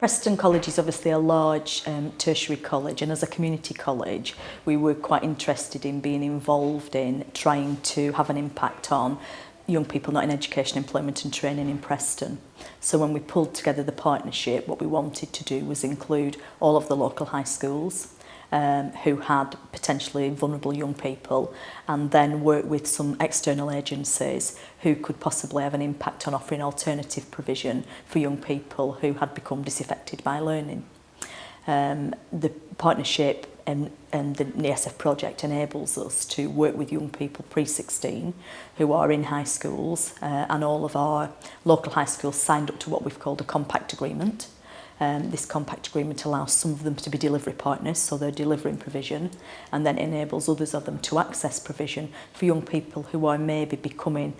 Preston College is obviously a large tertiary college, and as a community college we were quite interested in being involved in trying to have an impact on young people not in education, employment and training in Preston. So when we pulled together the partnership, what we wanted to do was include all of the local high schools who had potentially vulnerable young people, and then work with some external agencies who could possibly have an impact on offering alternative provision for young people who had become disaffected by learning. The partnership and the ESF project enables us to work with young people pre-16 who are in high schools, and all of our local high schools signed up to what we've called a compact agreement. This compact agreement allows some of them to be delivery partners, so they're delivering provision, and then enables others of them to access provision for young people who are maybe becoming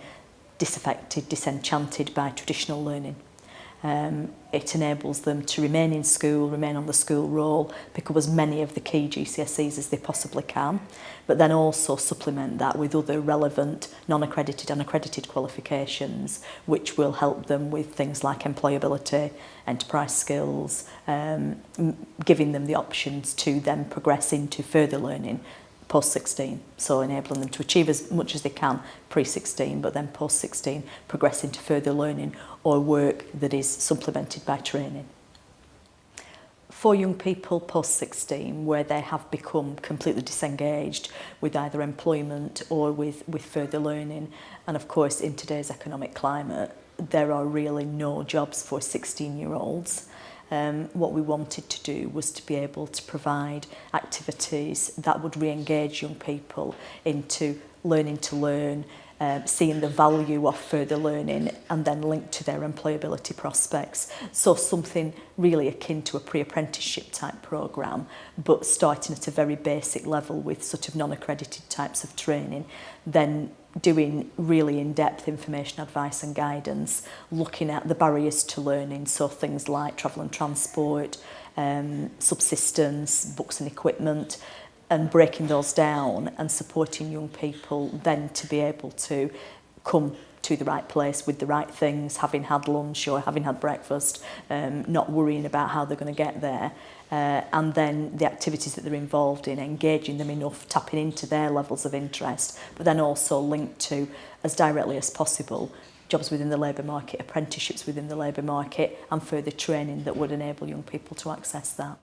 disaffected, disenchanted by traditional learning. It enables them to remain in school, remain on the school roll, pick up as many of the key GCSEs as they possibly can, but then also supplement that with other relevant non-accredited and accredited qualifications which will help them with things like employability, enterprise skills, giving them the options to then progress into further learning post-16, so enabling them to achieve as much as they can pre-16, but then post-16 progress into further learning or work that is supplemented by training. For young people post-16 where they have become completely disengaged with either employment or with further learning, and of course in today's economic climate there are really no jobs for 16-year-olds. What we wanted to do was to be able to provide activities that would re-engage young people into learning to learn, seeing the value of further learning, and then linked to their employability prospects. So something really akin to a pre-apprenticeship type programme, but starting at a very basic level with sort of non-accredited types of training, then doing really in-depth information, advice and guidance, looking at the barriers to learning, so things like travel and transport, subsistence, books and equipment, and breaking those down and supporting young people then to be able to come to the right place with the right things, having had lunch or having had breakfast, not worrying about how they're going to get there, and then the activities that they're involved in, engaging them enough, tapping into their levels of interest, but then also linked to, as directly as possible, jobs within the labour market, apprenticeships within the labour market, and further training that would enable young people to access that.